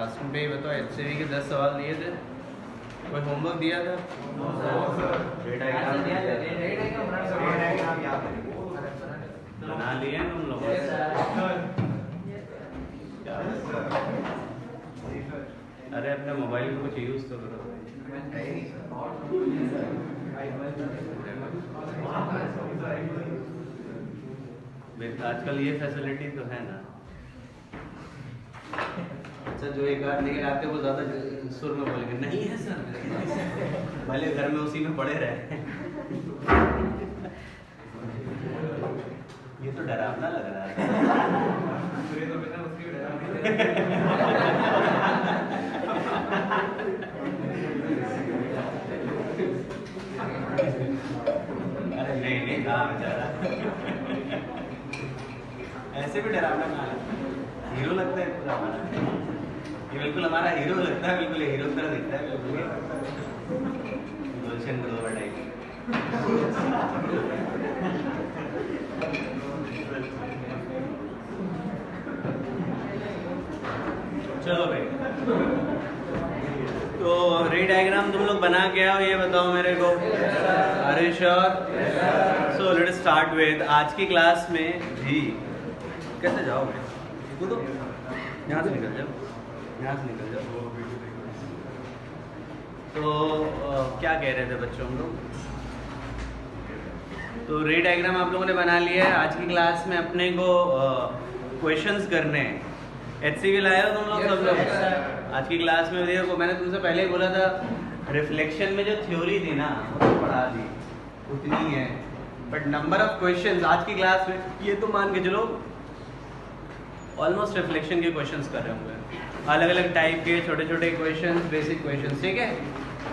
Classroom पे ही बताओ। HCV के 10 सवाल दिए थे, कोई होमवर्क दिया था? बना लिए हैं तुम लोग? अरे अपने मोबाइल को कुछ यूज तो करो। आजकल ये फैसिलिटी तो है ना। अच्छा, जो एक बार लेकर आते वो ज्यादा सुर में बोलेंगे नहीं है सर, भले घर में उसी में पड़े रहे। ये तो डरावना लग रहा है। अरे नहीं कहाँ बेचारा, ऐसे भी डरावना कहाँ लगता है, हीरो लगता है पूरा हमारा। ये बिल्कुल हमारा हीरो लगता है, बिल्कुल हीरो की तरह दिखता है, बिल्कुल गुलशन ग्रोवर टाइप। चलो भाई, तो रे डायग्राम तुम लोग बना के आओ, ये बताओ मेरे को। अरे sure. So let's start with आज की क्लास में भी। कैसे जाओगे? कूदो, यहाँ से निकल जाओ, यहाँ से निकल जाओ। तो क्या कह रहे थे बच्चों हम लोग? तो रे डायग्राम आप लोगों ने बना लिया है। आज की क्लास में अपने को क्वेश्चंस करने हैं। HCV लाए हो तुम लोग सब लोग? आज की क्लास में देखो, मैंने तुमसे पहले ही बोला था, रिफ्लेक्शन में जो थ्योरी थी ना वो तो पढ़ा दी, उतनी है, बट नंबर ऑफ क्वेश्चंस आज की क्लास में ये तो मान के चलो ऑलमोस्ट रिफ्लेक्शन के क्वेश्चंस कर रहे होंगे, अलग अलग टाइप के छोटे छोटे क्वेश्चंस, बेसिक क्वेश्चंस, ठीक है।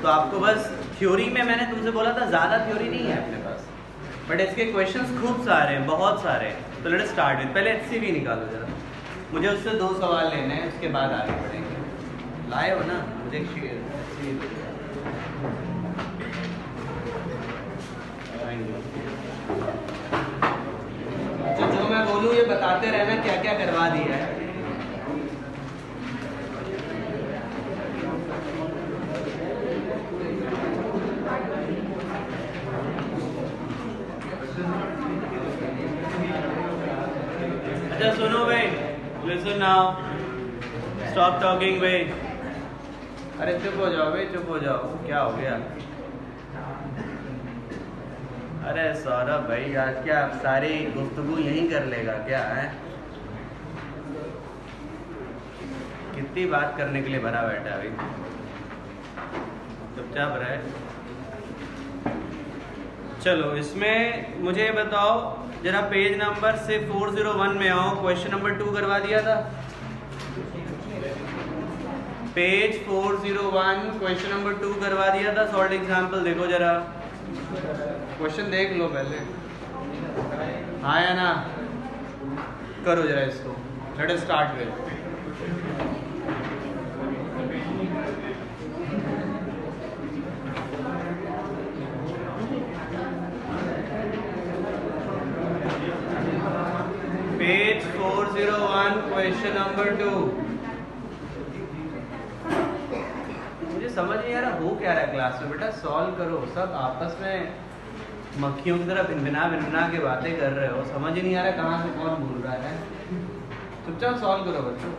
तो आपको बस थ्योरी में मैंने तुमसे बोला था ज़्यादा थ्योरी नहीं है अपने पास, बट इसके क्वेश्चंस खूब सारे हैं, बहुत सारे हैं। तो लेट्स स्टार्ट विद, पहले HCV निकालो जरा, मुझे उससे 2 सवाल लेने हैं, उसके बाद आगे बढ़ेंगे। लाए हो ना? मुझे एक जो मैं बोलूँ ये बताते रहना क्या क्या करवा दिया है। अच्छा सुनो भाई, लिसन नाउ, स्टॉप टॉकिंग भाई। अरे चुप हो जाओ भाई, चुप हो जाओ, क्या हो गया? अरे सौरभ भाई, आज क्या आप सारी गुफ्तगू यहीं कर लेगा क्या है? कितनी बात करने के लिए भरा बैठा है भाई, चुपचाप रहे। चलो इसमें मुझे बताओ जरा, पेज नंबर से 401 में आओ, क्वेश्चन नंबर 2 करवा दिया था। पेज 401 क्वेश्चन नंबर 2 करवा दिया था। सॉल्व एग्जाम्पल देखो जरा, क्वेश्चन देख लो पहले, हाँ या ना? करो जरा इसको। Let us start with, page 401 question number 2। मुझे समझ नहीं आ रहा हो क्या रहा है क्लास में, बेटा सॉल्व करो। सब आपस में मक्खियों की तरह भिनभिना के बातें कर रहे हो, समझ ही नहीं आ रहा कहाँ से कौन भूल रहा है। चुपचाप सॉल्व करो बच्चों।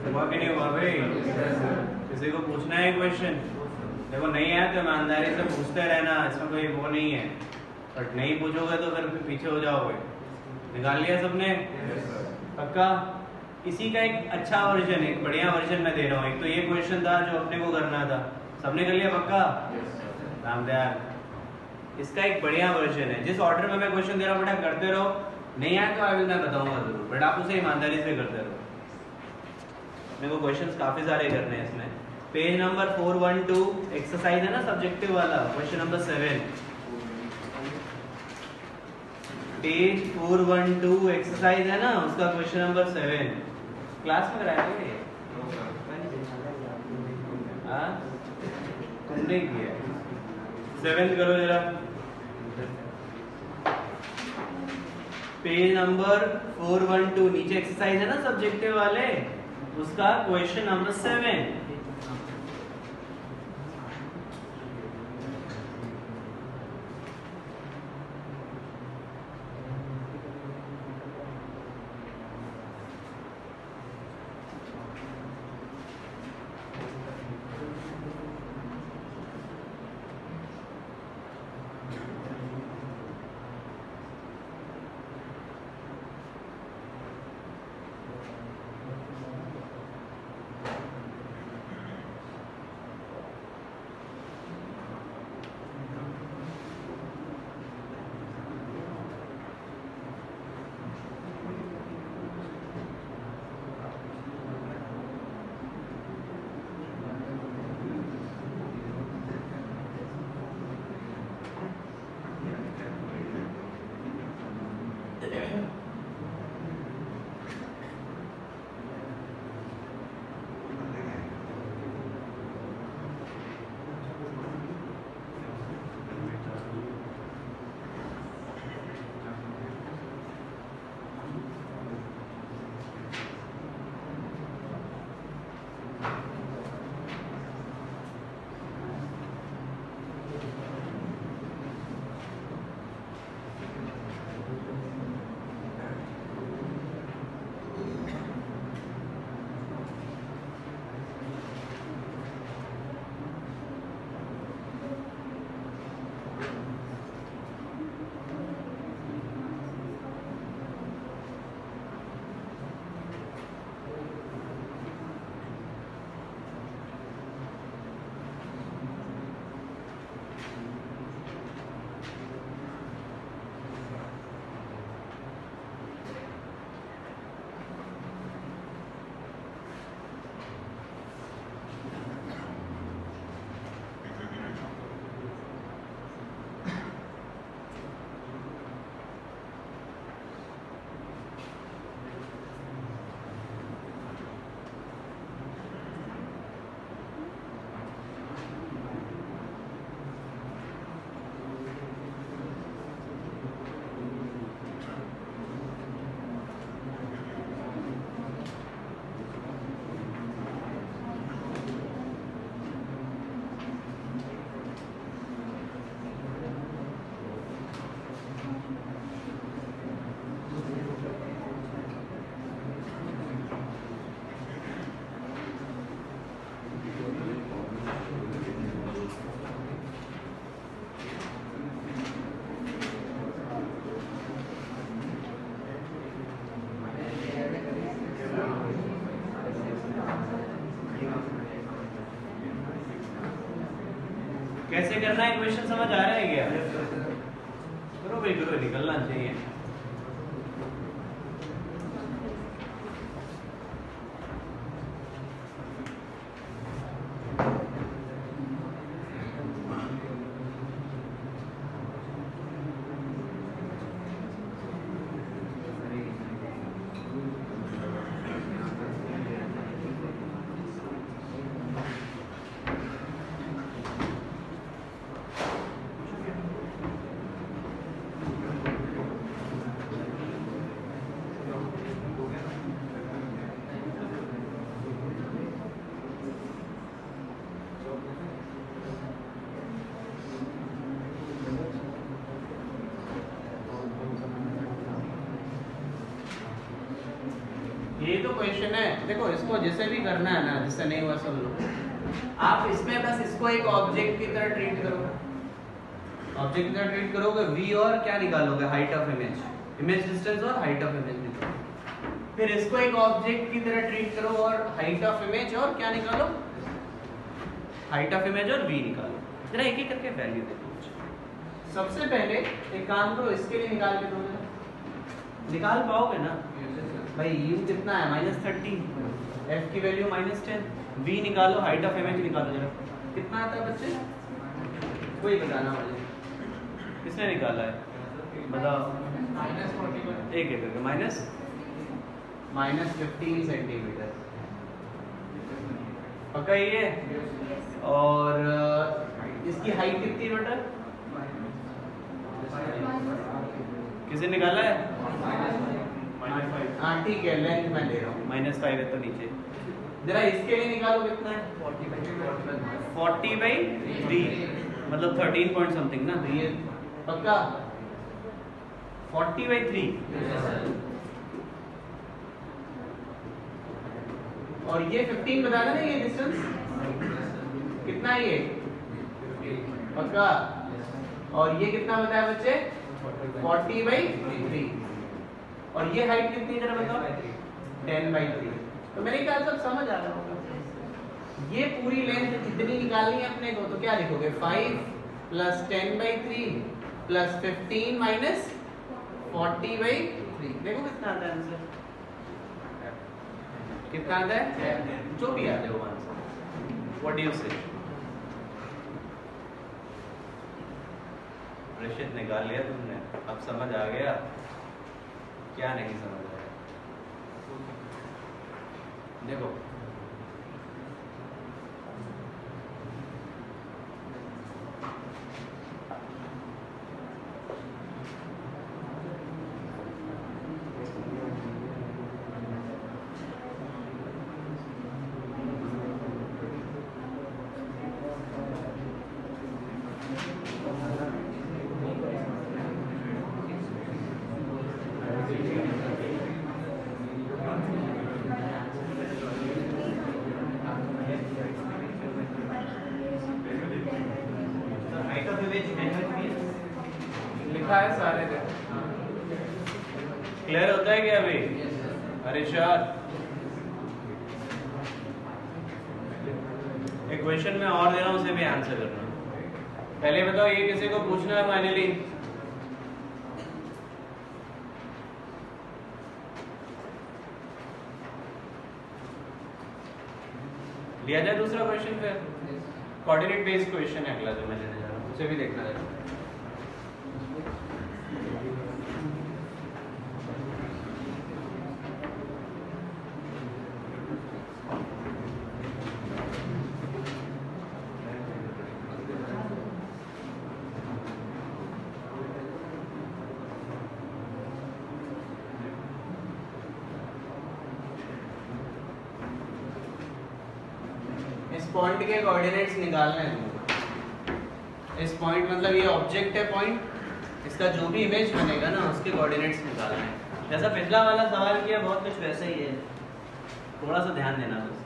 हुआ कि नहीं हुआ भाई? किसी को पूछना है क्वेश्चन? देखो नहीं है तो ईमानदारी से पूछते रहना, इसमें कोई वो नहीं है, बट नहीं पूछोगे तो फिर पीछे हो जाओगे। निकाल लिया सबने? पक्का? इसी का एक अच्छा वर्जन, एक बढ़िया वर्जन मैं दे रहा हूँ। एक तो ये क्वेश्चन था जो अपने को करना था, सबने कर लिया? पक्का? रामदयाल, इसका एक बढ़िया वर्जन है। जिस ऑर्डर में मैं क्वेश्चन दे रहा हूँ बेटा करते रहो, नहीं आए तो आई विल मैं बताऊंगा जरूर, बट आप उसे ईमानदारी से करते रहो। मेरे को क्वेश्चंस काफी सारे करने हैं इसमें। पेज नंबर 412 एक्सरसाइज है ना सब्जेक्टिव वाला, क्वेश्चन नंबर 7। पेज 412 एक्सरसाइज है ना, उसका क्वेश्चन नंबर 7 क्लास में कराया है। हाँ तुमने किया 7 करो जरा। पेज नंबर 412 नीचे एक्सरसाइज है ना सब्जेक्टिव वाले, उसका क्वेश्चन नंबर 7। कैसे करना है क्वेश्चन समझ आ रहा है क्या? करो भाई करो, निकलना चाहिए। क्वेश्चन है, देखो इसको जैसे भी करना है ना, जिससे नहीं हुआ सब लोग, आप इसमें बस इसको एक ऑब्जेक्ट की तरह ट्रीट करोगे, ऑब्जेक्ट की तरह ट्रीट करोगे, v और क्या निकालोगे, height of image, image distance और हाइट ऑफ इमेज निकालो। फिर इसको एक ऑब्जेक्ट की तरह ट्रीट करो और हाइट ऑफ इमेज और क्या निकालो, हाइट ऑफ इमेज और v निकालो। जरा एक एक करके वैल्यू देखो। सबसे पहले एक काम करो, इसके लिए निकाल के दो, निकाल पाओगे ना भाई, u कितना है -30, f की वैल्यू -10, v निकालो, हाइट ऑफ इमेज निकालो, जरा कितना आता है बच्चे, कोई बताना मुझे, किसने निकाला है बताओ, एक एक करके, -15 सेंटीमीटर, पक्का ये, और इसकी हाइट कितनी बेटा, किसे निकाला है, हाँ ठीक है, लेंथ मैं ले रहा हूँ, -5 है तो नीचे, जरा इसके लिए निकालो कितना है, 40/3, मतलब 13 पॉइंट समथिंग ना, तो ये पक्का 40/3, और ये 15 बताना ना, ये डिस्टेंस कितना है ये, पक्का, और ये कितना बताया बच्चे, 40/3, और ये हाइट कितनी जरा बताओ, 10/3, तो मेरे ख्याल से समझ आ रहा होगा। ये पूरी लेंथ कितनी निकालनी है अपने को, तो क्या लिखोगे, 5 + 10/3 + 15 - 40/3, देखो कितना आता है आंसर, कितना आता है, जो भी आता है वो आंसर। व्हाट डू यू से, रशिद निकाल लिया तुमने, अब समझ आ गया, क्या नहीं समझ आया, देखो लिखा है सारे, क्लियर होता है क्या अभी, अरे शार, एक क्वेश्चन में और दे रहा हूँ, उसे भी आंसर करना। पहले बताओ ये किसी को पूछना है फाइनली, लिया जाए दूसरा क्वेश्चन, फिर कोऑर्डिनेट बेस्ड क्वेश्चन है अगला जो मैं लेने जा रहा हूँ, उसे भी देखना है। पॉइंट के कोऑर्डिनेट्स निकालने हैं तुमको, इस पॉइंट मतलब ये ऑब्जेक्ट है पॉइंट, इसका जो भी इमेज बनेगा ना उसके कोऑर्डिनेट्स निकालने हैं। जैसा पिछला वाला सवाल किया बहुत कुछ वैसा ही है, थोड़ा सा ध्यान देना बस।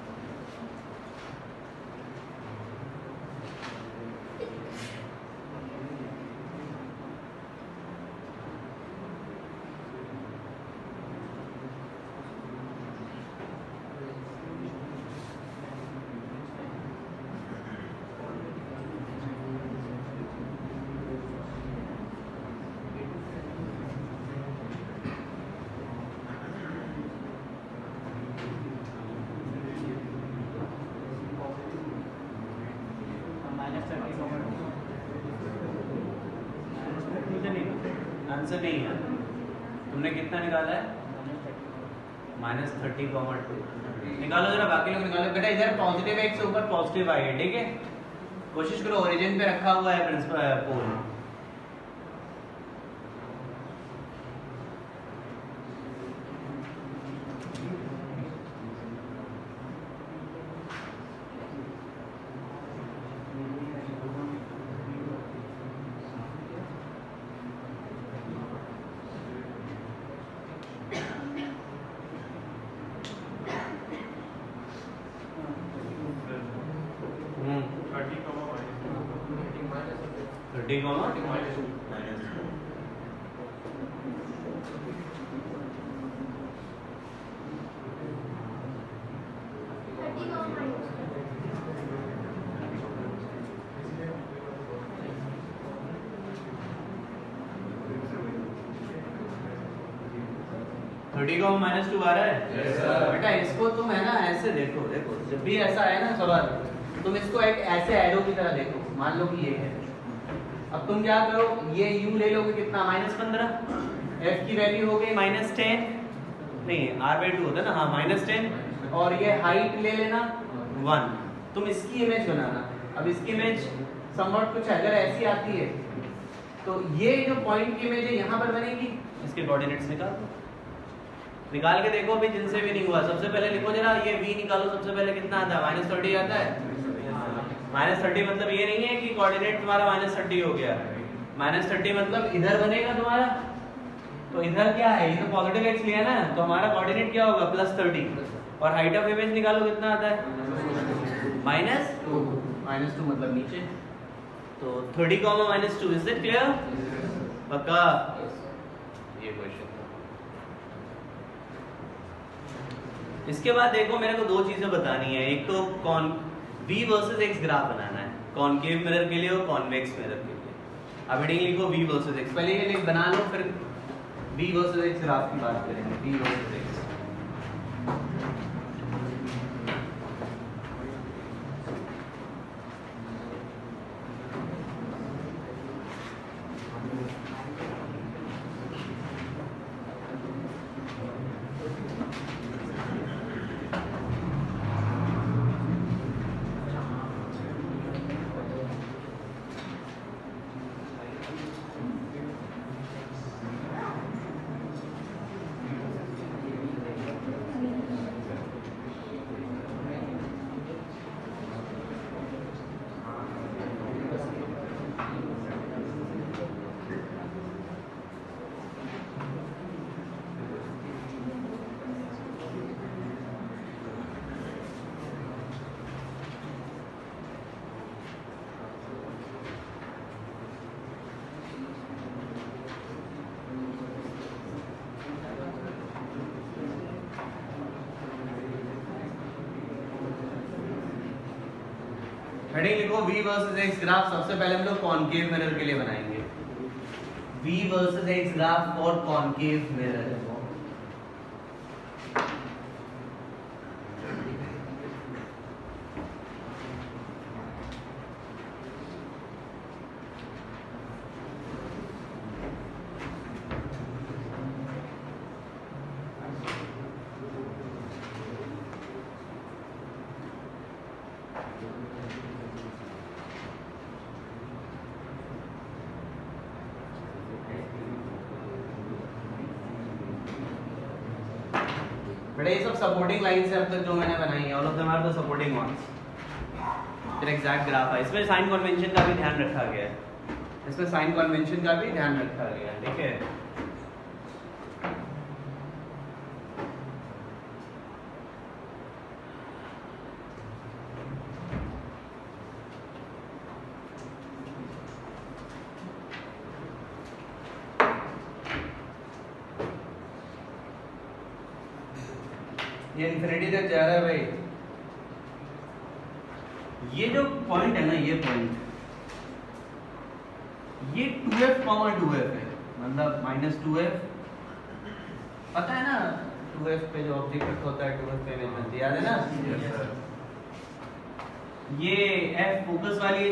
आंसर नहीं है, तुमने कितना निकाला है, -30,2 निकालो, जरा बाकी लोग निकालो। बेटा इधर पॉजिटिव एक्स से ऊपर पॉजिटिव आई है, ठीक है, कोशिश करो, ओरिजिन पे रखा हुआ है प्रिंसिपल पोल, 30 कॉमा माइनस टू आ रहा है। yes, बेटा इसको तुम है ना ऐसे देखो, देखो जब भी ऐसा है ना सवाल, तुम इसको एक ऐसे एरो की तरह देखो। मान लो कि ये है, अब तुम क्या करो, ये u ले लोगे कितना -15, f की वैल्यू हो गई -10, नहीं r/2 होता है ना, हाँ -10, और ये हाइट ले लेना 1। तुम इसकी इमेज बनाना। अब इसकी इमेज समवट कुछ अगर ऐसी आती है तो ये जो पॉइंट की इमेज है यहाँ पर बनेगी। इसके कोऑर्डिनेट्स निकाल के देखो अभी, जिनसे भी नहीं हुआ। सबसे पहले लिखो जरा, ये v निकालो। सबसे पहले कितना आता है, -30 आता है। -30 मतलब ये नहीं है कि कोऑर्डिनेट तुम्हारा -30 हो गया। -30 मतलब इधर बनेगा तुम्हारा, तो इधर क्या है, ये तो पॉजिटिव x लिया ना, तो हमारा कोऑर्डिनेट क्या होगा +30। और हाइट ऑफ इमेज निकालो कितना आता है, -2 मतलब नीचे। तो 30, -2। Is it clear? पक्का? ये क्वेश्चन। इसके बाद देखो, मेरे को दो चीजें बतानी है। एक तो v वर्सेस x ग्राफ बनाना है, कॉनकेव मिरर के लिए और कॉन्वेक्स मिरर के लिए। अब हेडिंग लिखो v वर्सेस x, पहले ये लिख बना लो, फिर v वर्सेस x ग्राफ की बात करेंगे। v वर्सेस x हेडिंग लिखो v वर्सेस x ग्राफ। सबसे पहले हम लोग कॉनकेव मिरर के लिए बनाएंगे v वर्सेस x ग्राफ और कॉनकेव मिरर। बेटा ये सब सपोर्टिंग लाइंस है अब तक जो मैंने बनाई है, all of them are the supporting ones. फिर एग्जैक्ट ग्राफ है, इसमें साइन कन्वेंशन का भी ध्यान रखा गया है, इसमें साइन कन्वेंशन का भी ध्यान रखा गया है, ठीक है। ये इंफिनिटी तक जा रहा है भाई। ये जो पॉइंट है ना, ये पॉइंट, ये 2f, 2f है, मतलब -2f। पता है ना 2f पे जो ऑब्जेक्ट होता है 2f पे इमेज बनती है, याद है ना? ये f फोकस वाली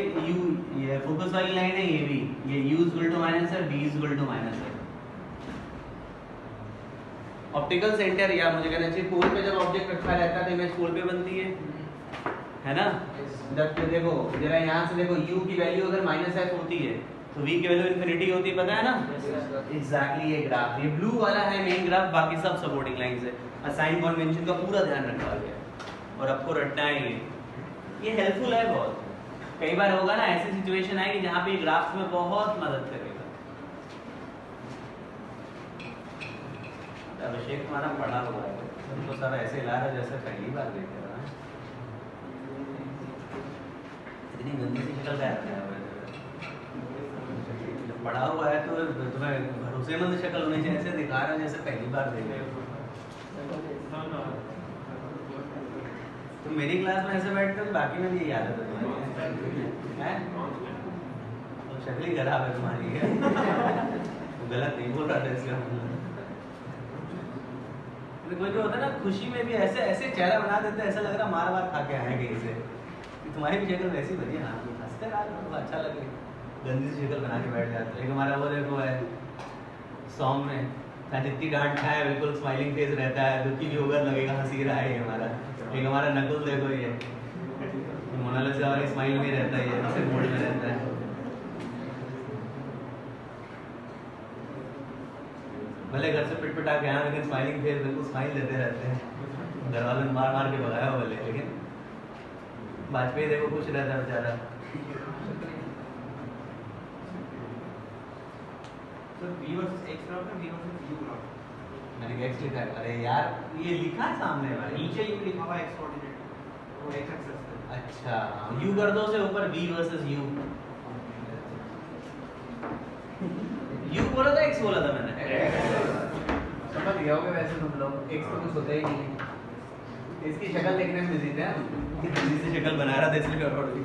ये फोकस वाली लाइन है, ये भी, ये u इक्वल टू माइनस है, v इक्वल टू माइनस है। ऑप्टिकल सेंटर, या मुझे कहना चाहिए पोल पे जब ऑब्जेक्ट रखा रहता है तो इमेज पोल पे बनती है ना? जब देखो जरा यहाँ से देखो, u की वैल्यू अगर -f होती है तो v की वैल्यू इन्फिनिटी होती है, पता है ना? एग्जैक्टली ये ग्राफ, ये ब्लू वाला है मेन ग्राफ, बाकी सब सपोर्टिंग लाइंस है। असाइन कन्वेंशन का पूरा ध्यान रखा गया और आपको रटना है ये हेल्पफुल है बहुत। कई बार होगा ना ऐसी सिचुएशन आएगी जहाँ पे ग्राफ्स में बहुत मदद करेगा। अभिषेक तुम्हारा पढ़ा हुआ है, तुमको सर ऐसे ला रहा जैसे पहली बार देख रहा है। इतनी गंदी सी शक्ल है। पढ़ा हुआ है तो तुम्हें भरोसेमंद शक्ल होनी चाहिए, ऐसे दिखा रहे हो जैसे पहली बार देख रहे हो। तो मेरी क्लास में ऐसे बैठते हो तो बाकी में भी यही आदत है तुम्हारी है? तो शक्ल ही खराब है तुम्हारी है। तो गलत नहीं बोल रहा था इसका मतलब। कोई जो होता है ना खुशी में भी ऐसे ऐसे चेहरा बना देते हैं, ऐसा लग रहा मार मार खा के आए कहीं से। तुम्हारी भी शक्ल वैसी बढ़िया ना, हंसते रहा तो अच्छा लगे, गंदी सी शक्ल बना के बैठ जाते। एक हमारा वो देखो है सॉन्ग में, ना जितनी डांट खाए बिल्कुल स्माइलिंग फेस रहता है, दुखी भी होगा लगेगा हंसी रहा है हमारा। एक हमारा नकुल देखो, ये मोनालिसा वाली स्माइल में रहता है, ये ऐसे मोड में रहता है। भले घर से पिटपिटा के आए लेकिन स्माइलिंग फेस, बिल्कुल स्माइल देते रहते हैं। घर वालों ने मार मार के भगाया हो भले, लेकिन वाजपेयी देखो खुश रहता है बेचारा। मैंने एक्स लिखा है, अरे यार ये लिखा है सामने भाई, नीचे यू लिखा हुआ एक्स कोऑर्डिनेट, वो एक्स एक्सिस है। अच्छा यू कर दो, से ऊपर v वर्सेस u। u बोला था x बोला था मैंने, समझ गया होगे वैसे तुम लोग, x तो कुछ होता ही नहीं है। इसकी शक्ल देखने में बिजी थे हम, कितनी सी शक्ल बना रहा था इसलिए गड़बड़ हुई।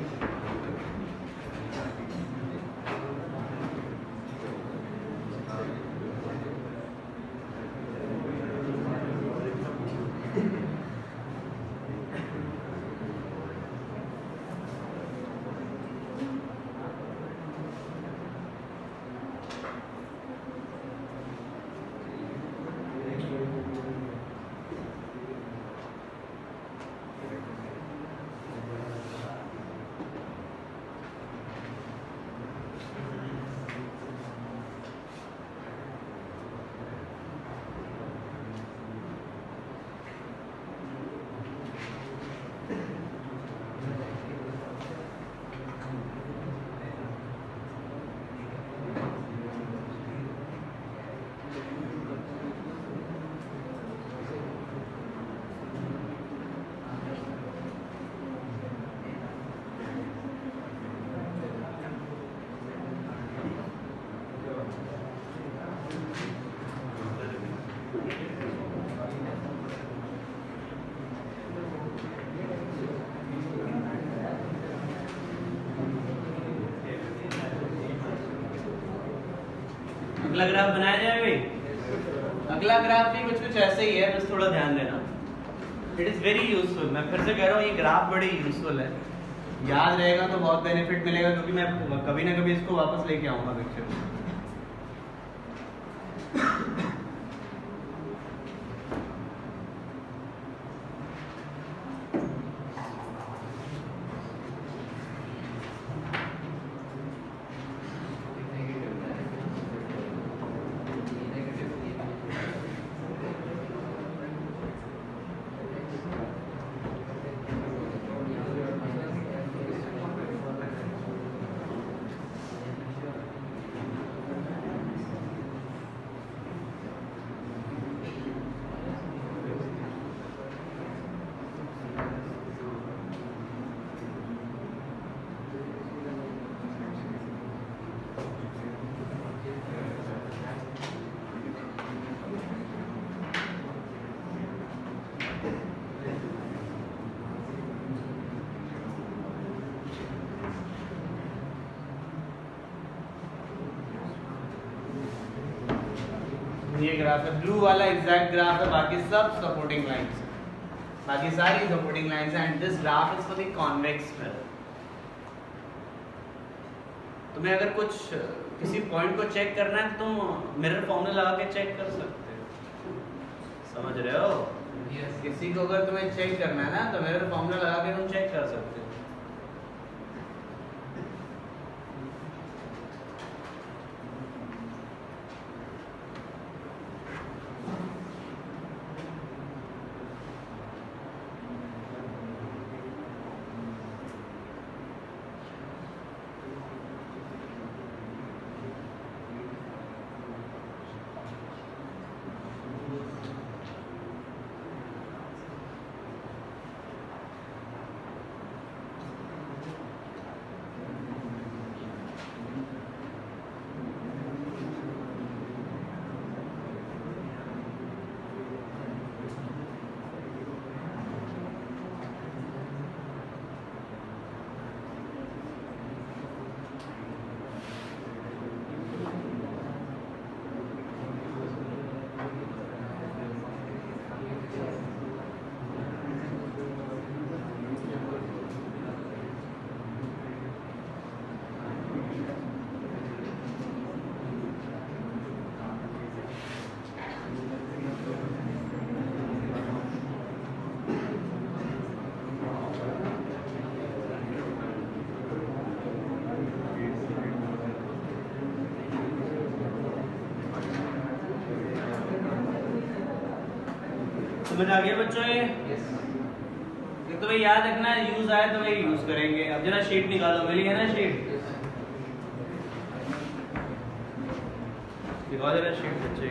अगला ग्राफ बनाया जाए भाई। अगला ग्राफ भी कुछ ऐसे ही है, बस थोड़ा ध्यान देना। इट इज़ वेरी यूजफुल, मैं फिर से कह रहा हूँ ये ग्राफ बड़ी यूजफुल है, याद रहेगा तो बहुत बेनिफिट मिलेगा, क्योंकि मैं कभी ना कभी इसको वापस लेके आऊँगा पिक्चर में। ये ग्राफ है, ब्लू वाला एग्जैक्ट ग्राफ है, बाकी सब सपोर्टिंग लाइंस है, बाकी सारी सपोर्टिंग लाइंस हैं, and this graph is for the convex mirror. तुम्हें अगर कुछ किसी पॉइंट को चेक करना है तो तुम मिरर फॉर्मूला लगा के चेक कर सकते हो, समझ रहे हो? yes. किसी को अगर तुम्हें चेक करना है ना तो मिरर फॉर्मूला लगा के तुम चेक कर सकते हो। समझ आ गया बच्चों ये? ये तो भाई याद रखना, यूज आए तो भाई यूज करेंगे। अब जरा शीट निकालो, मिली है ना शीट? दिखाओ जरा शीट बच्चे।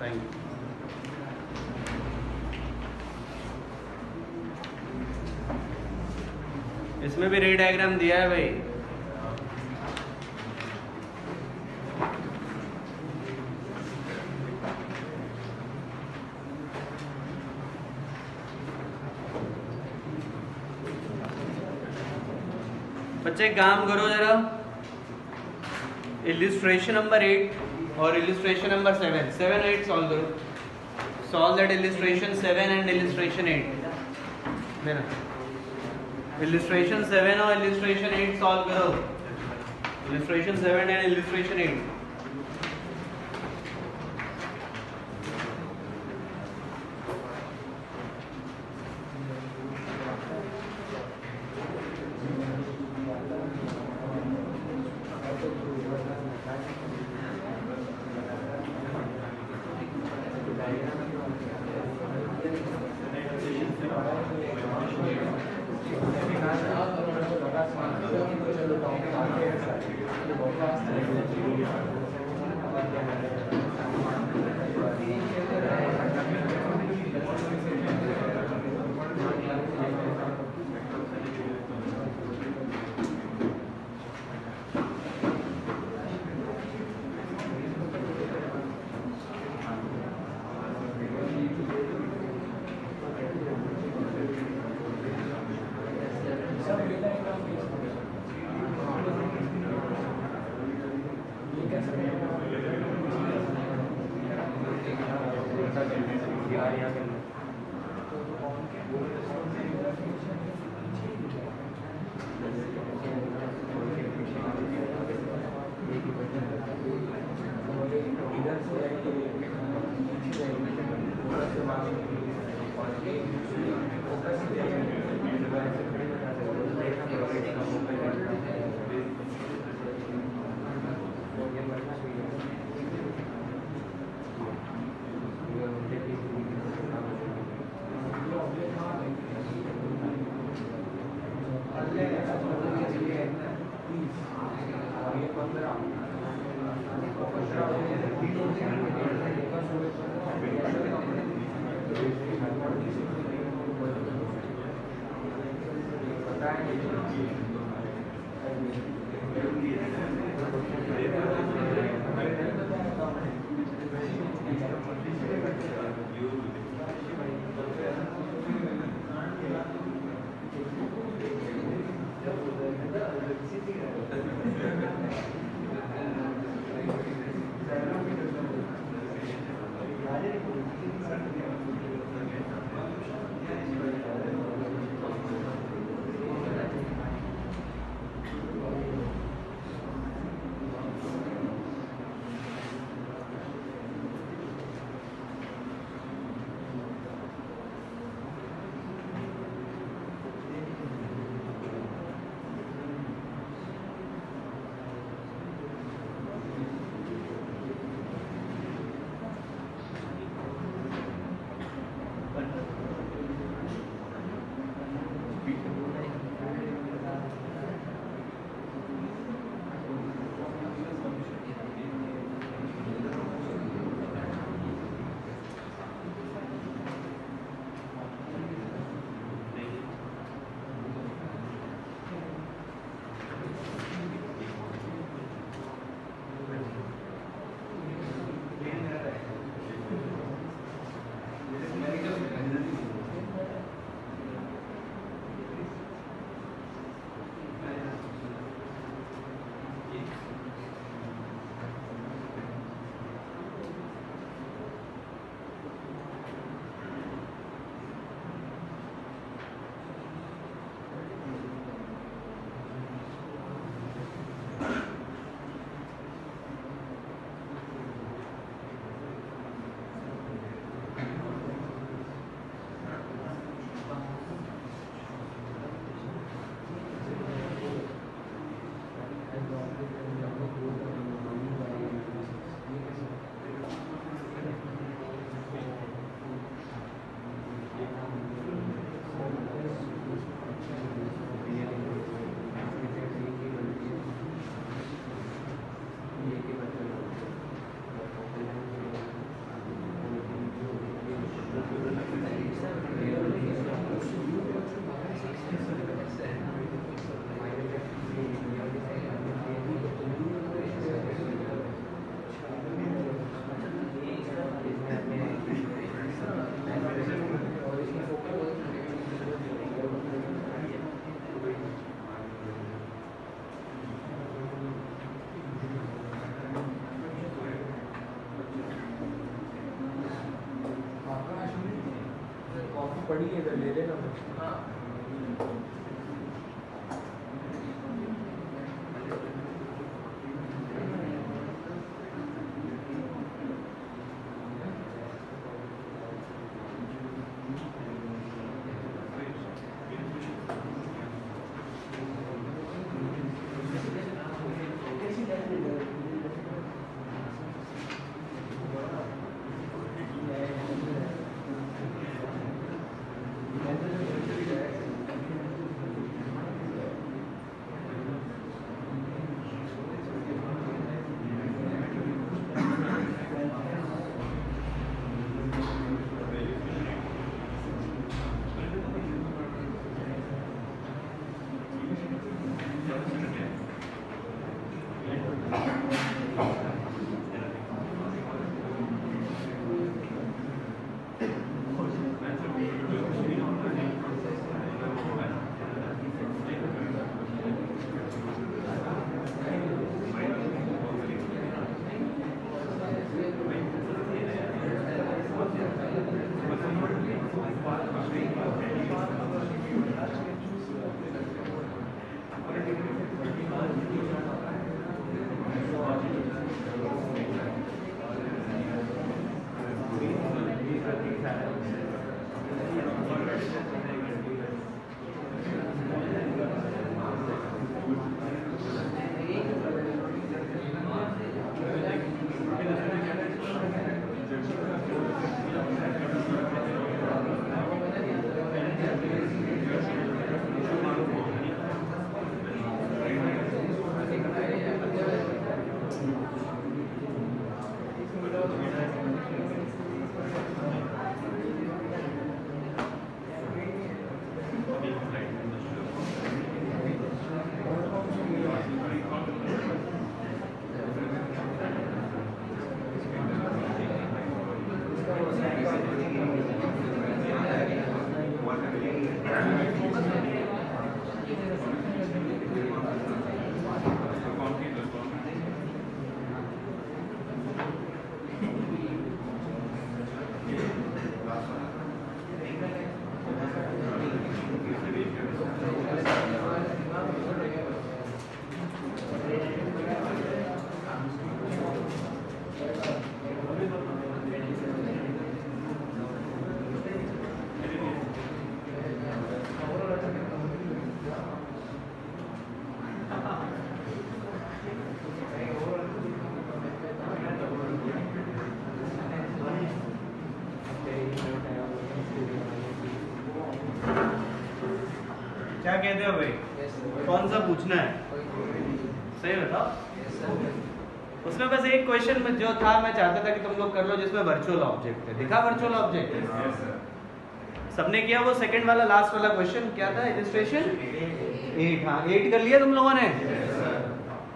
Thank you. इसमें भी रे डायग्राम दिया है भाई। बच्चे काम करो जरा, इलिस्ट्रेशन नंबर 8 और इलिस्ट्रेशन नंबर 7, 7 8 सॉल्व करो। Solve that illustration 7 and illustration 8 देना। इलिस्ट्रेशन 7 और इलिस्ट्रेशन 8 सॉल्व करो। Illustration 7 and illustration 8। पड़ी है इधर ले लेना। हाँ क्या कहते हो भाई? कौन सा पूछना है? सही बताओ। उसमें बस एक क्वेश्चन में जो था, मैं चाहता था कि तुम लोग कर लो, जिसमें वर्चुअल ऑब्जेक्ट है। दिखा वर्चुअल ऑब्जेक्ट? सबने किया? वो सेकंड वाला लास्ट वाला क्वेश्चन क्या था? इलस्ट्रेशन 8। हाँ 8 कर लिया तुम लोगों ने?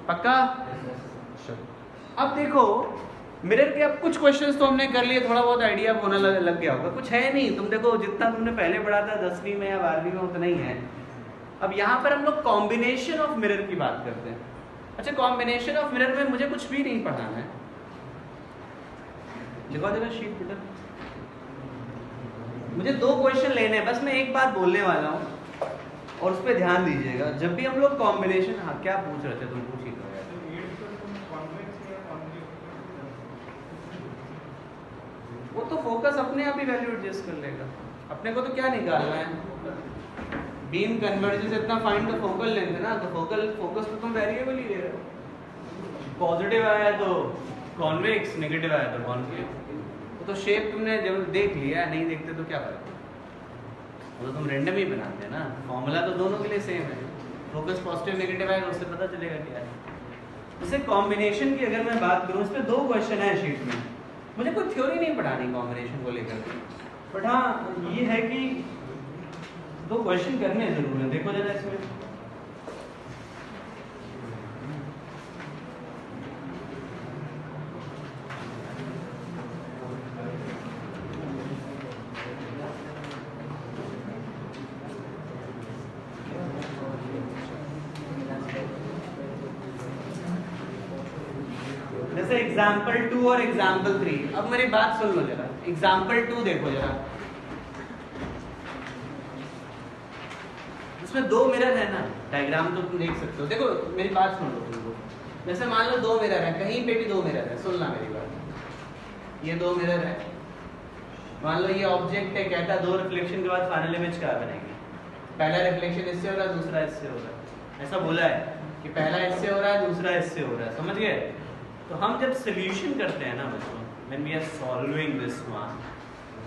पक्का? अब देखो मिरर के अब कुछ क्वेश्चंस तो हमने कर लिए, थोड़ा बहुत आइडिया होने लग गया होगा। कुछ है नहीं, तुम देखो जितना तुमने पहले पढ़ा था 10वीं में या 12वीं में उतना ही है। अब यहाँ पर हम लोग कॉम्बिनेशन ऑफ मिरर की बात करते हैं। अच्छा, कॉम्बिनेशन ऑफ मिरर में मुझे कुछ भी नहीं पढ़ाना है। दिखा देना शीट बेटा। मुझे 2 क्वेश्चन लेने हैं, बस मैं एक बात बोलने वाला हूँ और उस पर ध्यान दीजिएगा। जब भी हम लोग कॉम्बिनेशन, हाँ क्या पूछ रहे थे तुम? पूछ ही दो यार। वो तो फोकस अपने आप ही वैल्यू एडजस्ट कर लेगा। अपने को तो क्या निकालना है? बीम कन्वर्जेंस इतना फाइंड द फोकल लेंथ है ना, तो फोकस तो तुम वेरिएबल ही ले रहे हो। पॉजिटिव आया तो कॉन्वेक्स, नेगेटिव आया तो कॉन्केव। तो शेप तुमने जब देख लिया, नहीं देखते तो क्या फर्क? वो तो तुम रेंडम ही बनाते हैं ना। फॉर्मूला तो दोनों के लिए सेम है। फोकस पॉजिटिव नेगेटिव आएगा, उससे पता चलेगा क्या है। जैसे कॉम्बिनेशन की अगर मैं बात करूँ, इस पर 2 क्वेश्चन है शीट में। मुझे कोई थ्योरी नहीं पढ़ानी कॉम्बिनेशन को लेकर। बट हाँ ये है कि दो क्वेश्चन करने जरूर है। देखो जरा इसमें जैसे एग्जाम्पल 2 और एग्जाम्पल 3। अब मेरी बात सुन लो जरा। एग्जाम्पल 2 देखो जरा, इसमें दो मिरर है ना, डायग्राम तो तुम देख सकते हो। देखो मेरी बात सुन लो तुम लोग। जैसे मान लो दो मिरर है, कहीं पे भी दो मिरर है, सुनना मेरी बात। ये दो मिरर है, मान लो ये ऑब्जेक्ट है, कहता दो रिफ्लेक्शन के बाद फाइनल इमेज क्या बनेगी। पहला रिफ्लेक्शन इससे हो रहा है, दूसरा इससे हो रहा है। ऐसा बोला है कि पहला इससे हो रहा है, दूसरा इससे हो रहा है, समझ गए। तो हम जब सोल्यूशन करते हैं ना बच्चों, when we are solving this one,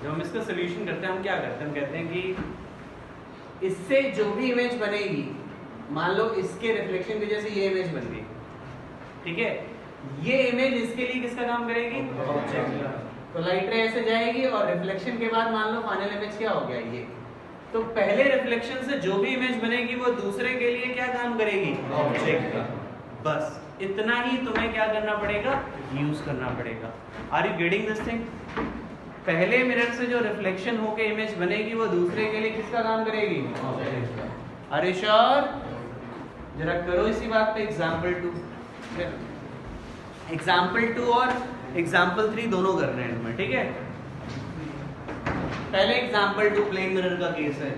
जब हम इसका सोल्यूशन करते हैं हम क्या करते हैं, हम कहते हैं कि इससे जो भी इमेज बनेगी, मान लो इसके रिफ्लेक्शन की वजह से ये इमेज बन गई, ठीक है, ये इमेज इसके लिए किसका काम करेगी, ऑब्जेक्ट का। तो लाइट रे ऐसे जाएगी और रिफ्लेक्शन के बाद मान लो फाइनल इमेज क्या हो गया ये। तो पहले रिफ्लेक्शन से जो भी इमेज बनेगी वो दूसरे के लिए क्या काम करेगी, ऑब्जेक्ट का। बस इतना ही तुम्हें क्या करना पड़ेगा, यूज करना पड़ेगा। Are you getting this thing. पहले मिरर से जो रिफ्लेक्शन होके इमेज बनेगी वो दूसरे के लिए किसका काम करेगी, ऑब्जेक्ट का। Are you sure. जरा करो इसी बात पे एग्जांपल 2। एग्जाम्पल 2 और एग्जाम्पल 3 दोनों कर रहे हैं तुम्हें, ठीक है। पहले एग्जाम्पल 2 प्लेन मिरर का केस है।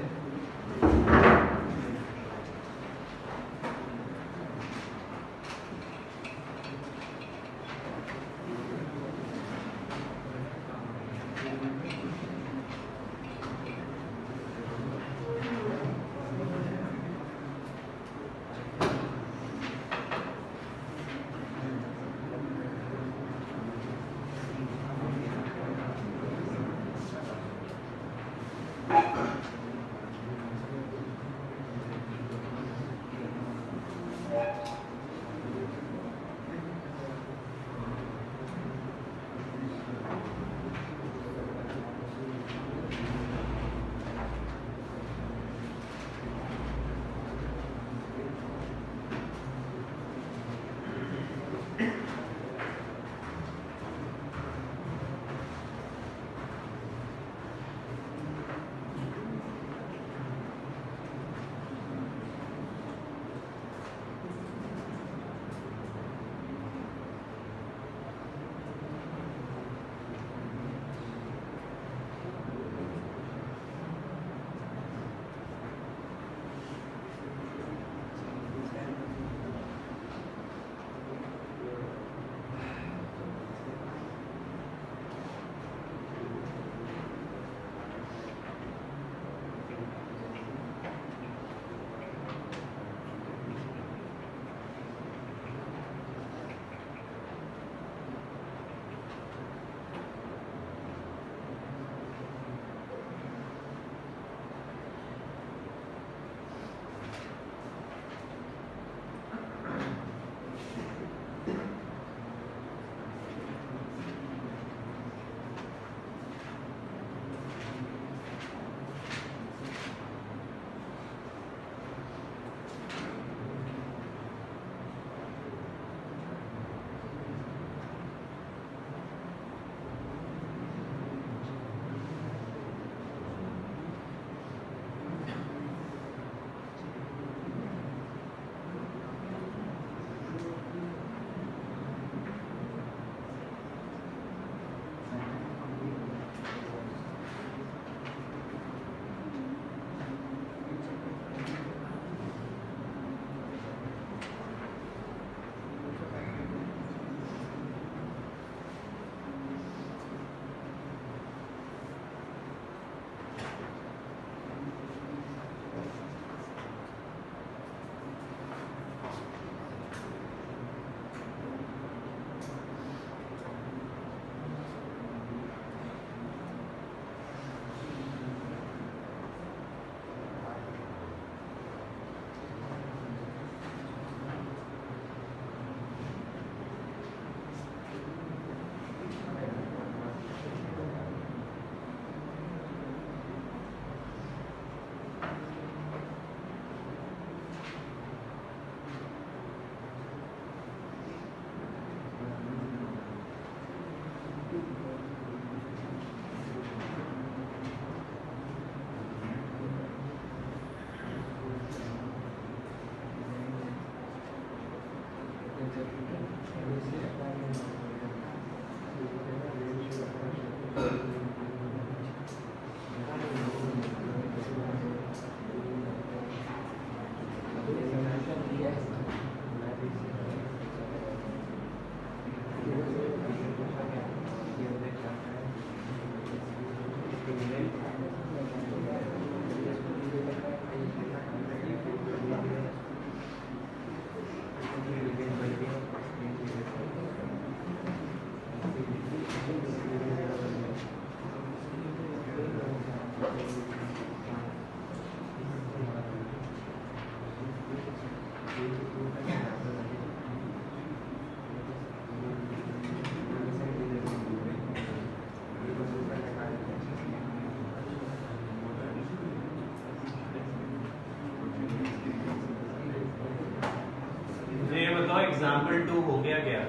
एग्जाम्पल 2 हो गया क्या?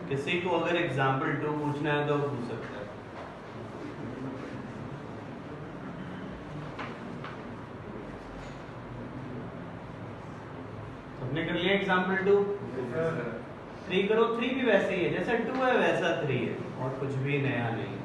किसी को अगर एग्जाम्पल 2 पूछना है तो पूछ सकता है। सबने कर लिया एग्जाम्पल 2? 3 करो। 3 भी वैसे ही है जैसा 2 है वैसा 3 है और कुछ भी नया नहीं।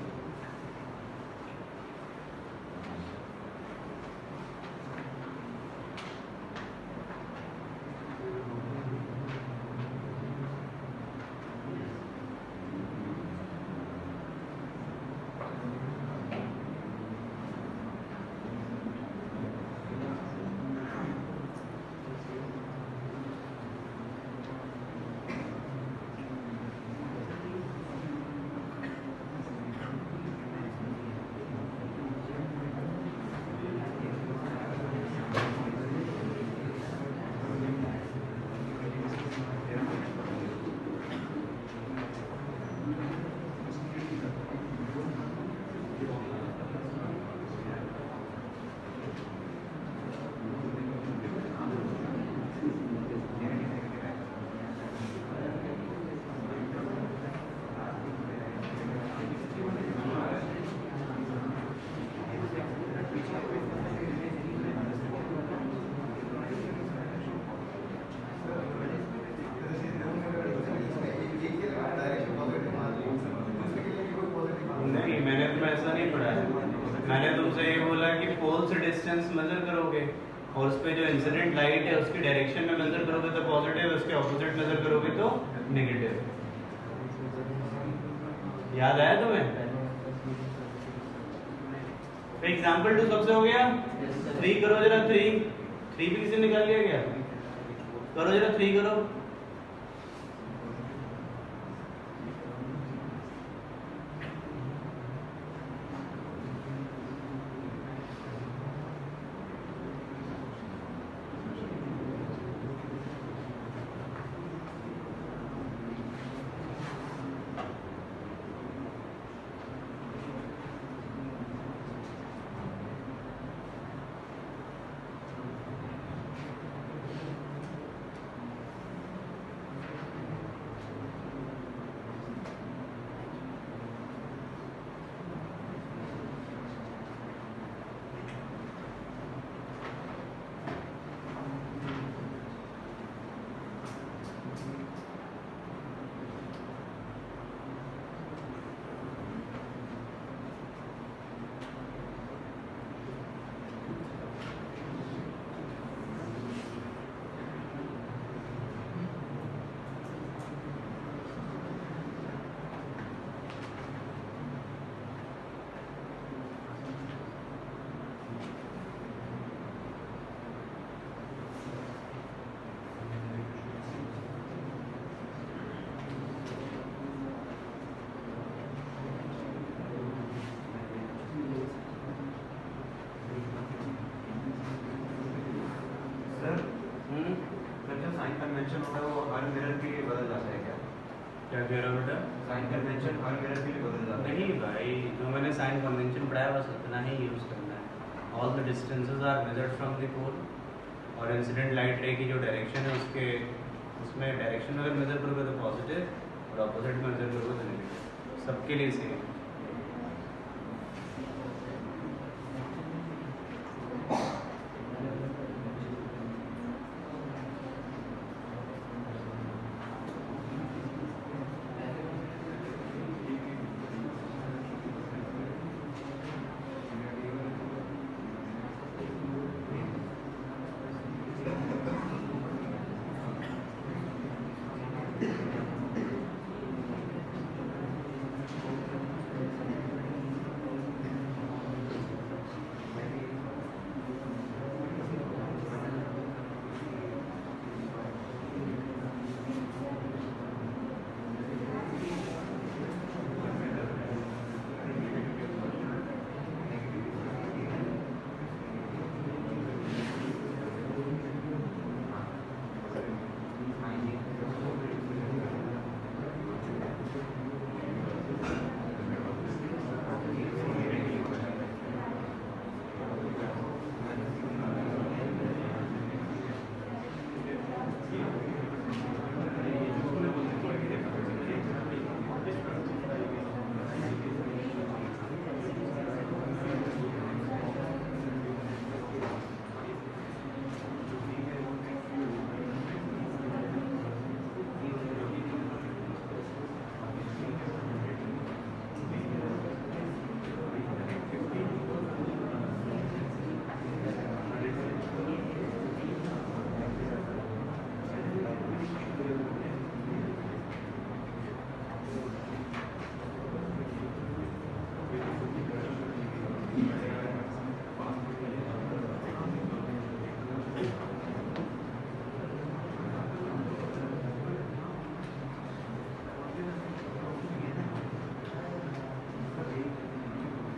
मेजर करोगे और उस पे जो इंसिडेंट लाइट है उसकी डायरेक्शन में मेजर करोगे तो पॉजिटिव, उसके ऑपोजिट मेजर करोगे तो नेगेटिव। याद आया तुम्हें? एग्जाम्पल 2 सबसे हो गया। 3 करो जरा। 3 भी किसी ने निकाल लिया क्या? करो जरा 3 करो। कन्वेंशन होता है वो हर मिरर के लिए बदल जाता है क्या? क्या कह रहा हो बेटा? साइन कन्वेंशन हर मिरर के लिए बदल जाता है? नहीं भाई, जो मैंने साइन कन्वेंशन पढ़ाया बस उतना ही यूज़ करना है। All the distances are measured from the pole और इंसिडेंट लाइट रे की जो डायरेक्शन है उसके उसमें डायरेक्शन अगर मेजर करोगे तो पॉजिटिव और अपोजिट में मेजर करोगे तो नेगेटिव। सबके लिए सेम।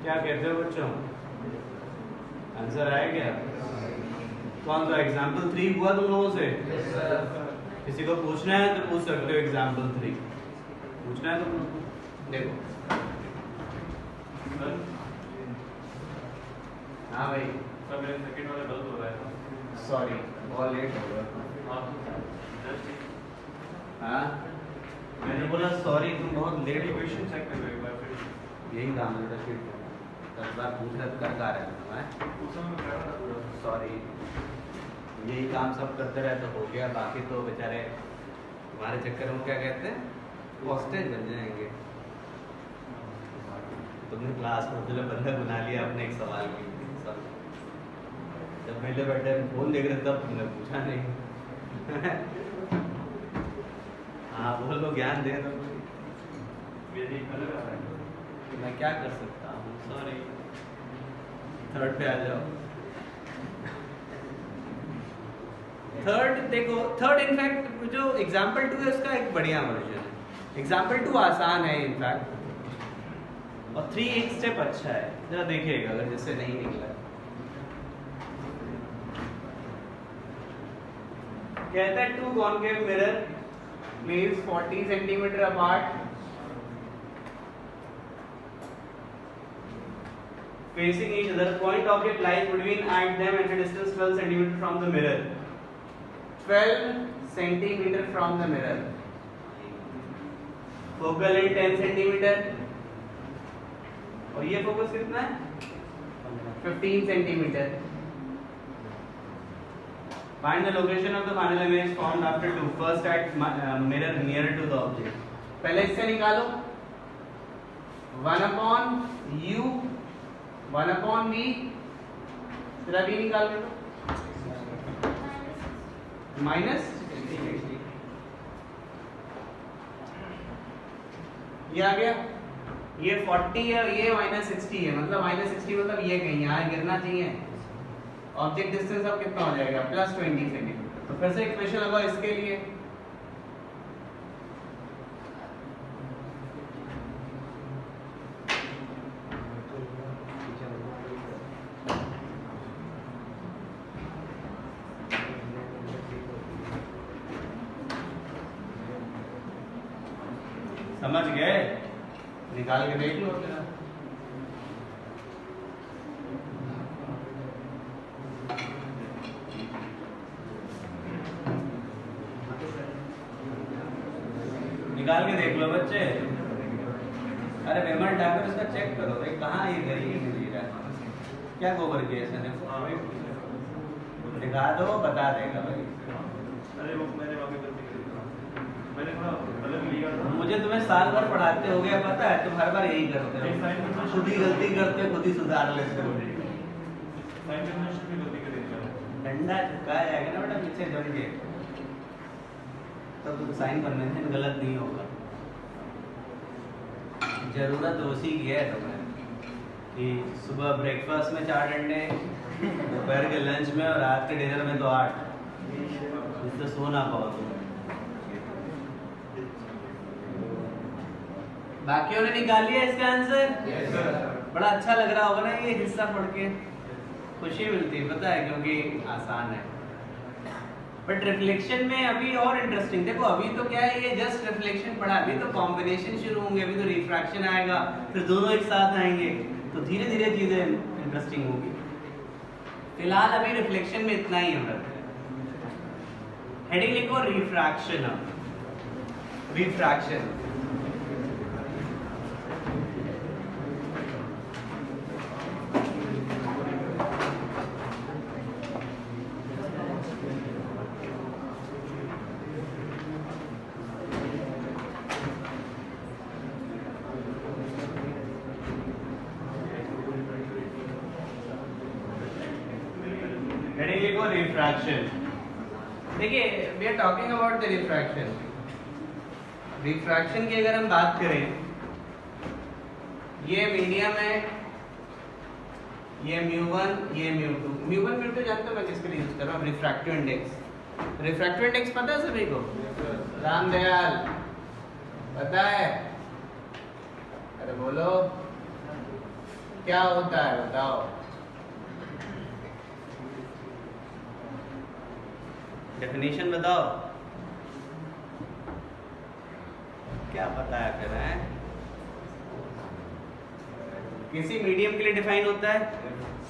क्या कहते हो बच्चों? आंसर आया क्या? कौन सा एग्जाम्पल 3 हुआ तुम लोगों से? किसी को पूछना है तो पूछ सकते हो। एग्जाम्पल 3 पूछना है तो देखो। हाँ भाई सर मेरे सेकंड वाला गलत हो रहा है। सॉरी बहुत लेट हो गया। हाँ मैंने बोला सॉरी तुम बहुत लेट हो। क्वेश्चन चेक करो एक बार फिर। यही काम है बेटा शीट में 10 बार पूछ रहे कर रहा है उस समय मैं कर रहा था। सॉरी यही काम सब करते रहे तो हो गया। बाकी तो बेचारे तुम्हारे चक्कर में क्या कहते हैं हॉस्टेज बन जाएंगे। तुमने क्लास में पहले बंधक बना लिया अपने एक सवाल की। जब पहले बैठे फोन देख रहे तब तुमने पूछा नहीं। हाँ बोलो ज्ञान दे दो। मेरी अलग आ रहा है। मैं क्या कर सकता हूँ? सॉरी। थर्ड पे आ जाओ। थर्ड देखो, थर्ड इनफैक्ट जो एग्जाम्पल 2 है उसका एक बढ़िया वर्जन है। एग्जाम्पल 2 आसान है इनफैक्ट और 3 एक स्टेप अच्छा है। जरा देखिएगा अगर जिससे नहीं निकला। कहता है 2 concave mirror place 40 centimetre apart facing each other. Point object lies between at them at a distance 12 cm from the mirror. 12 cm from the mirror. Focal length 10 cm. और ये फोकस कितना है? 15 cm. Find the location of the final image formed after 2. First at mirror nearer to the object. पहले इससे निकालो 1/u 1/v तेरा v निकाल दो माइनस ये आ गया। ये 40 है और ये -60 है। मतलब -60 मतलब ये कहीं यहाँ गिरना चाहिए। ऑब्जेक्ट डिस्टेंस अब कितना हो जाएगा? +20 सेंटीमीटर। तो फिर से इक्वेशन लगाओ इसके लिए। समझ गए? निकाल के देख लो तेरा। निकाल के देख लो बच्चे। अरे पेमेंट टाइम इसका चेक करो भाई कहाँ ये गरीब मिल रहा है। क्या गोबर किया इसने? दिखा दो बता देगा भाई। अरे वो मैंने वहाँ पे गलती कर दी। मैंने थोड़ा अलग लिया था। मुझे तुम्हें साल भर पढ़ाते हो गया पता है। तुम हर बार यही करते हो। खुद ही गलती करते हो खुद ही सुधार लेते हो। साइन कन्वेंशन में गलती कर दी मैंने। डंडा चुका जाएगा ना बेटा पीछे जम के। तब साइन कन्वेंशन गलत नहीं होगा। जरूरत उसी की है तुम्हें कि सुबह ब्रेकफास्ट में 4 अंडे, दोपहर के लंच में और रात के डिनर में तो 8। इससे सो ना पाओ तुम। बाकियों ने निकाल लिया इसका आंसर? Yes, sir. बड़ा अच्छा लग रहा होगा ना ये हिस्सा पढ़ के। खुशी मिलती है पता है क्योंकि आसान है। बट रिफ्लेक्शन में अभी और इंटरेस्टिंग देखो। अभी तो क्या है ये जस्ट रिफ्लेक्शन पढ़ा। अभी तो कॉम्बिनेशन शुरू होंगे। अभी तो रिफ्रैक्शन आएगा फिर दोनों एक साथ आएंगे तो धीरे धीरे चीजें इंटरेस्टिंग होगी। फिलहाल अभी रिफ्लेक्शन में इतना ही हम रखते हैं। हेडिंग लिखो रिफ्रैक्शन। Refraction refraction. देखिए we are talking about the refraction. Refraction की अगर हम बात करें ये मीडियम है, ये μ1 ये μ2। μ1 μ2 जानते हो मैं किसके लिए यूज कर रहा हूँ? Refractive index. रिफ्रैक्टिव इंडेक्स पता है सभी को? रामदयाल पता है? अरे बोलो क्या होता है बताओ? डेफिनेशन बताओ, क्या पता है फिर है? किसी मीडियम के लिए डिफाइन होता है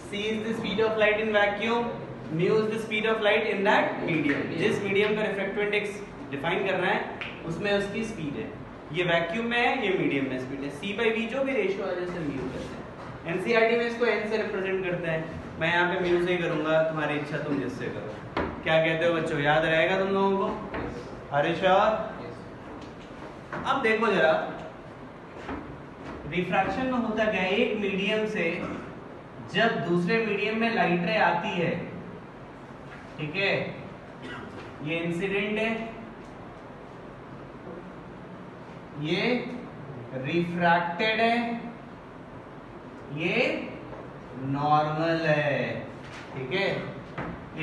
c is the speed of light in vacuum, mu is the speed of light in that medium. जिस मीडियम का रिफ्रैक्टिव इंडेक्स डिफाइन करना है उसमें उसकी स्पीड है। ये वैक्यूम में है, ये मीडियम में स्पीड है। c/v जो भी रेशियो आ जैसे mu करते हैं। एनसीईआरटी में इसको n से रिप्रेजेंट करते हैं। मैं यहाँ पे mu से ही करूंगा, तुम्हारी इच्छा तुम जिससे करो। क्या कहते हो बच्चों, याद रहेगा तुम लोगों को? हरीश और अब देखो जरा, रिफ्रैक्शन में होता क्या है, एक मीडियम से जब दूसरे मीडियम में लाइट रे आती है, ठीक है, ये इंसिडेंट है, ये रिफ्रैक्टेड है, ये नॉर्मल है, ठीक है।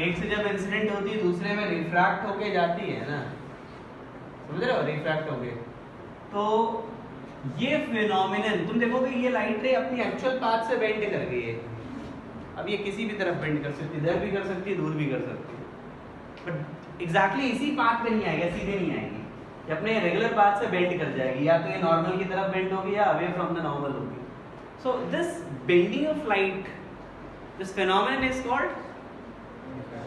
एक से जब इंसिडेंट होती है दूसरे में रिफ्रैक्ट होके जाती है ना, समझ रहे हो, रिफ्रैक्ट होके, तो ये फिनोमिनन तुम देखोगे ये लाइट रे अपनी एक्चुअल पाथ से बेंड कर गई है। अब ये किसी भी तरफ बेंड कर सकती है, इधर भी कर सकती है, दूर भी कर सकती है, बट एग्जैक्टली इसी पाथ पे नहीं आएगी, सीधे नहीं आएगी, ये अपने रेगुलर पाथ से बेंड कर जाएगी, या तो ये नॉर्मल की तरफ बेंड होगी या अवे फ्रॉम द नॉर्मल होगी। So this bending of light, this phenomenon is called,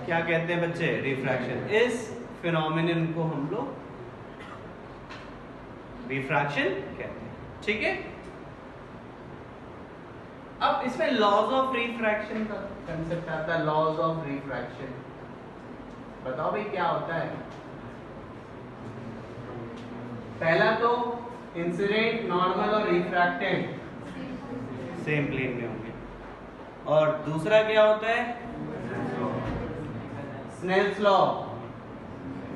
क्या कहते हैं बच्चे, रिफ्रैक्शन। इस फिनोमिनन को हम लोग रिफ्रैक्शन कहते हैं, ठीक है। अब इसमें लॉज ऑफ रिफ्रैक्शन का कंसेप्ट आता है, लॉज ऑफ रिफ्रैक्शन। बताओ भाई क्या होता है? पहला तो इंसिडेंट, नॉर्मल और रिफ्रैक्टेड सेम प्लेन में होंगे, और दूसरा क्या होता है, स्नेल्स लॉ,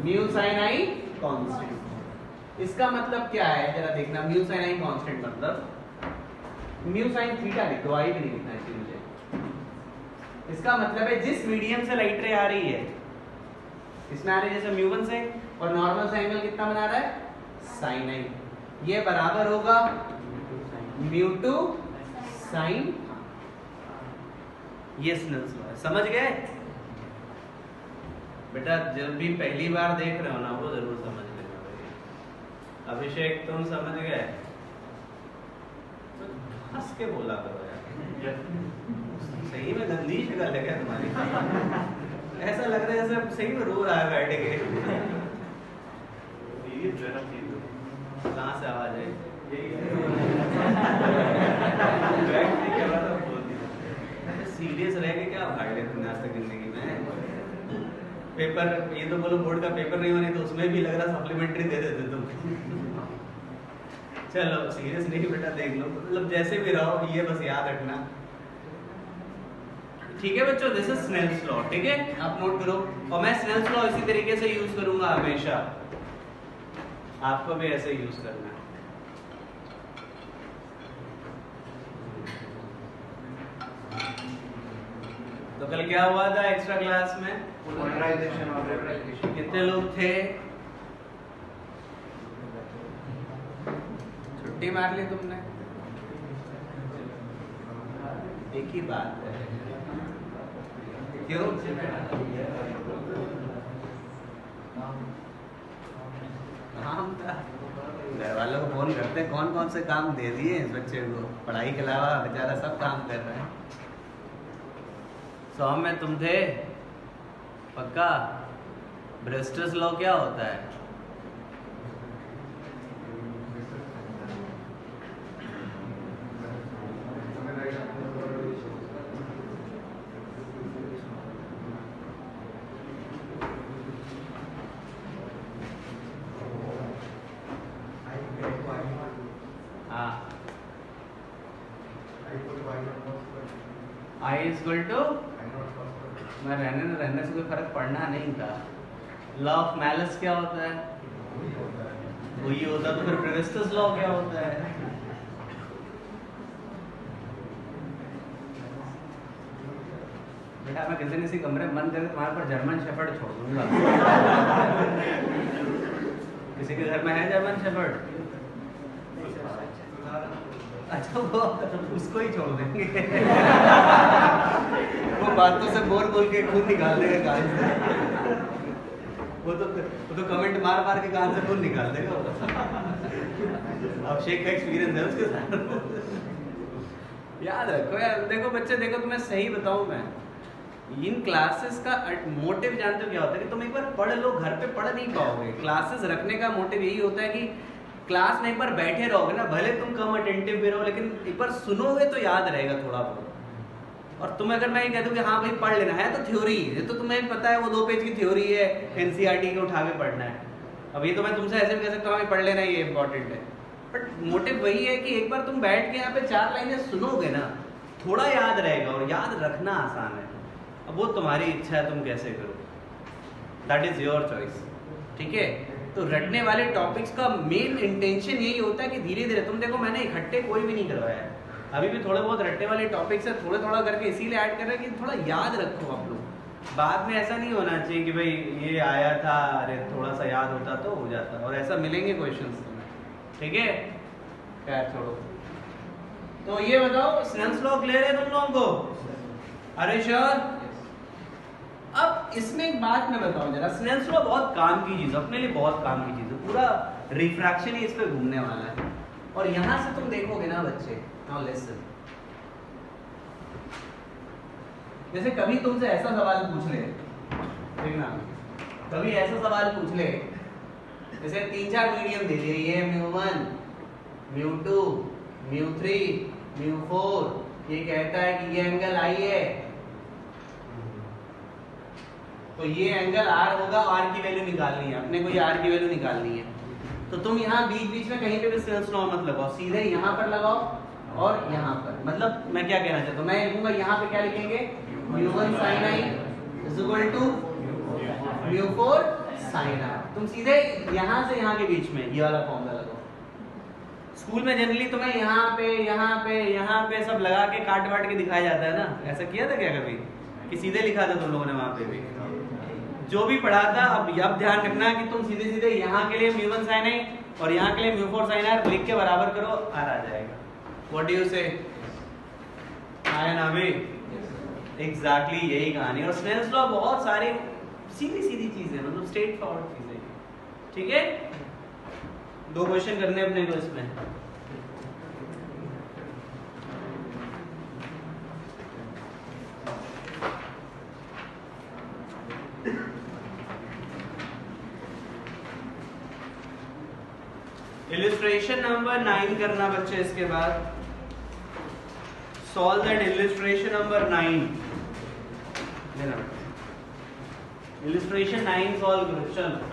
म्यू साइन आई कांस्टेंट। इसका मतलब क्या है जरा देखना, म्यू साइन आई कांस्टेंट मतलब म्यू साइन थीटा लिख दो, आई भी नहीं लिखना है मुझे। इसका मतलब है जिस मीडियम से लाइट रे आ रही है, इसमें आ रही है जैसे म्यू वन से, और नॉर्मल से एंगल कितना बना रहा है, साइन आई, ये बराबर होगा म्यू टू साइन, ये स्नेल्स लॉ है। समझ गए बेटा? जब भी पहली बार देख रहे हो ना, वो जरूर समझ लेना। अभिषेक तुम समझ गए? हंस के बोला करो यार, सही में गंदी शक्ल है क्या तुम्हारी? ऐसा लग रहा है जैसे सही में रो रहा है बैठ के। कहाँ से आवाज है? सीरियस रह के क्या भाग ले तुमने आज तक जिंदगी में? पेपर, ये तो बोलो बोर्ड का पेपर नहीं होने तो उसमें भी लग रहा सप्लीमेंट्री दे देते तुम। चलो सीरियस नहीं बेटा, देख लो, मतलब जैसे भी रहो ये बस याद रखना, ठीक है बच्चों। दिस इज स्नेल्स लॉ, ठीक है, आप नोट करो। और मैं स्नेल्स लॉ इसी तरीके से यूज करूंगा हमेशा, आपको भी ऐसे यूज करना है। तो कल क्या हुआ था एक्स्ट्रा क्लास में? पोलराइजेशन और पोलराइजेशन। कितने लोग थे? छुट्टी मार ली तुमने? एक ही बात है, क्यों? काम था, घर वालों को फोन करते कौन कौन से काम दे दिए इस बच्चे को, पढ़ाई के अलावा बेचारा सब काम कर रहा है। सौ में तुम थे पक्का? ब्रेस्टर्स लॉ क्या होता है? आई इक्वल टू, मैं रहने से कोई फर्क पड़ना नहीं था। लॉ ऑफ मैलिस क्या होता है? वही होता, तो फिर ब्रेस्टर्स लॉ क्या होता है? बेटा मैं किसी किसी कमरे में मन करके तुम्हारे पर जर्मन शेफर्ड छोड़ दूंगा। किसी के घर में है जर्मन शेफर्ड? अच्छा वो उसको ही छोड़ देंगे वो बातों से बोल बोल के खून निकाल देगा कान से वो तो कमेंट मार मार के कान से खून निकाल देगा अभिषेक का एक्सपीरियंस है उसके साथ याद रखो यार। देखो बच्चे, देखो तुम्हें सही बताऊं मैं, इन क्लासेस का मोटिव जानते हो क्या होता है कि तुम एक बार पढ़ लो, घर पे पढ़ नहीं पाओगे। क्लासेस रखने का मोटिव यही होता है कि क्लास में एक बार बैठे रहोगे ना, भले तुम कम अटेंटिव भी रहो, लेकिन एक बार सुनोगे तो याद रहेगा थोड़ा बहुत। और तुम्हें अगर मैं ये कह दूं कि हाँ भाई पढ़ लेना है, तो थ्योरी ये तो तुम्हें पता है, वो 2 पेज की थ्योरी है, एनसीईआरटी को उठा के पढ़ना है। अब ये तो मैं तुमसे ऐसे भी कह सकता हूँ पढ़ लेना, ये इंपॉर्टेंट है, बट मोटिव वही है कि एक बार तुम बैठ के यहाँ पे 4 लाइनें सुनोगे ना, थोड़ा याद रहेगा, और याद रखना आसान है। अब वो तुम्हारी इच्छा है, तुम कैसे करो, दैट इज योर चॉइस, ठीक है। तो रटने वाले टॉपिक्स का मेन इंटेंशन यही होता है कि धीरे धीरे, तुम देखो मैंने इकट्ठे कोई भी नहीं करवाया है, अभी भी थोड़े बहुत रटने वाले टॉपिक्स है, थोड़ा थोड़ा करके इसीलिए ऐड कर रहे हैं कि थोड़ा याद रखो आप लोग। बाद में ऐसा नहीं होना चाहिए कि भाई ये आया था, अरे थोड़ा सा याद होता तो हो जाता, और ऐसा मिलेंगे क्वेश्चंस तुम्हें, ठीक है। खैर छोड़ो, तो ये बताओ स्नेल्स लॉ क्लियर है तुम लोगों को? अरे श्योर। अब इसमें एक बात मैं बताऊं जरा, स्नेल्स लॉ बहुत काम की चीज, अपने लिए बहुत काम की चीज है, पूरा रिफ्रैक्शन ही इस पे घूमने वाला है। और यहां से तुम देखोगे ना बच्चे, नाउ लिसन, जैसे कभी तुमसे ऐसा सवाल पूछ ले, देखना, कभी ऐसा सवाल पूछ ले, जैसे 3-4 मीडियम दे दिए, ये μ1 μ2 μ3 μ4, ये कहता है कि ये एंगल आई है, तो ये एंगल आर होगा, आर की वैल्यू निकालनी है अपने को, ये आर की वैल्यू निकालनी है। तो तुम यहाँ बीच बीच में कहीं पे भी स्नेल्स लॉ मत लगाओ, सीधे यहाँ पर लगाओ और यहाँ पर। मतलब मैं क्या कहना चाहता हूँ, मैं लिखूंगा यहाँ पे क्या लिखेंगे, μ1 sin i is equal to μ4 sin r। तुम सीधे यहाँ से यहाँ के बीच में ये वाला फॉर्मूला लगाओ। स्कूल में जनरली तुम्हें यहाँ पे सब लगा के काट वाट के दिखाया जाता है ना, ऐसा किया था क्या कभी कि सीधे लिखा था तुम लोगों ने वहां पे भी? जो भी पढ़ा था, अब ध्यान रखना कि तुम सीधे सीधे यहाँ के लिए μ1 sin i और यहाँ के लिए μ4 sin r लिख के बराबर करो, r आ जाएगा। व्हाट डू यू से? आया ना भाई? एग्जैक्टली यही कहानी। और स्नेल्स लॉ बहुत सारी सीधी सीधी चीजें, मतलब स्ट्रेट फॉरवर्ड चीजें, ठीक है। 2 क्वेश्चन करने अपने को इसमें। इलिस्ट्रेशन नंबर 9 करना बच्चे, इसके बाद सॉल्व दैट इलिस्ट्रेशन नंबर 9 लेना। इलिस्ट्रेशन 9 सॉल्व करो, चलो।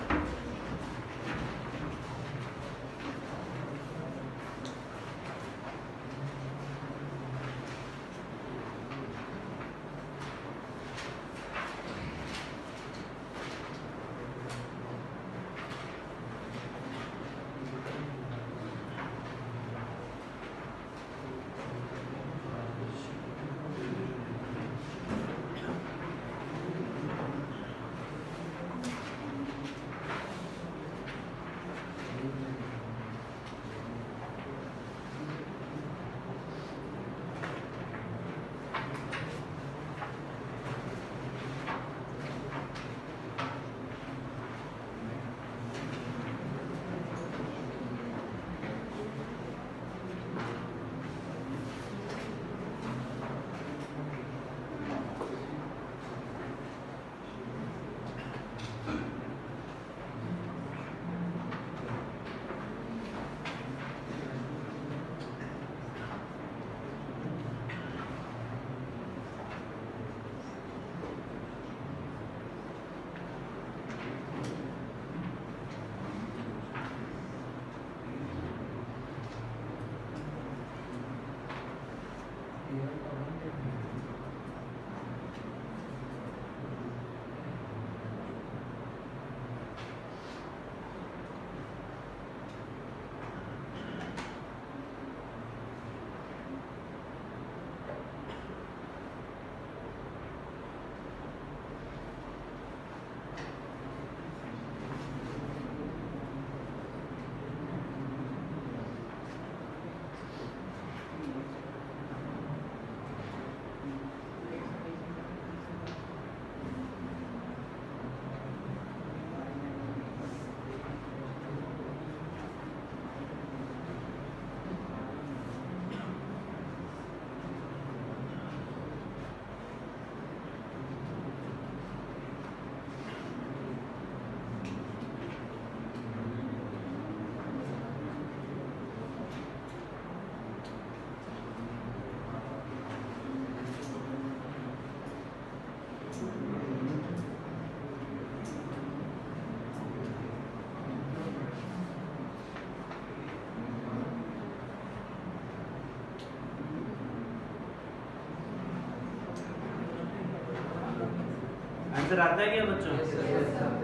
आंसर आता है क्या बच्चों?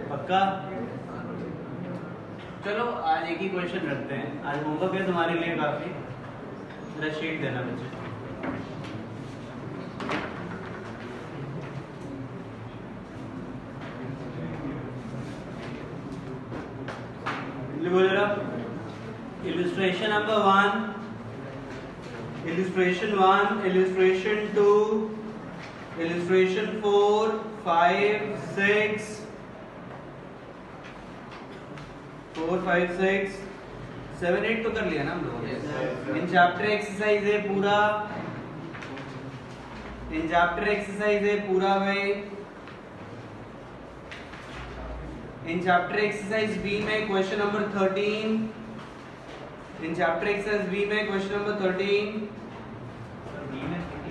पक्का? चलो आज एक ही क्वेश्चन रखते हैं, आज होमवर्क है तुम्हारे लिए काफी। जरा शीट देना बच्चे। बोलो जरा। Illustration number 1, illustration 1, illustration 2, illustration 4, 5, 6, 4, 5, 6, 7, 8 तो कर लिया ना हम लोगों ने। इन चैप्टर एक्सरसाइज है पूरा, इन चैप्टर एक्सरसाइज है पूरा भाई। इन चैप्टर एक्सरसाइज बी में question number 13, in chapter exercise B में क्वेश्चन नंबर 13,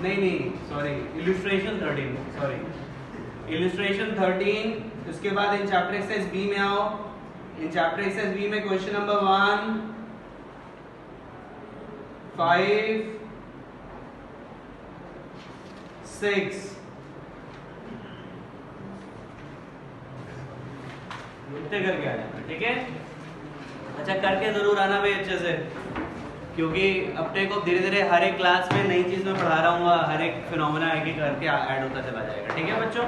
नहीं सॉरी, इलस्ट्रेशन 13, सॉरी इलस्ट्रेशन 13। उसके बाद इन चैप्टर एक्सरसाइज बी में आओ। इन चैप्टर एक्सरसाइज बी में क्वेश्चन नंबर 1, 5, 6 इतने करके आ जाना, ठीक है? अच्छा करके जरूर आना भाई अच्छे से, क्योंकि अपने को धीरे धीरे हर एक क्लास में नई चीज में पढ़ा रहा हूँ, हर एक फिनोमेना एक एक करके ऐड होता चला जाएगा, ठीक है बच्चों?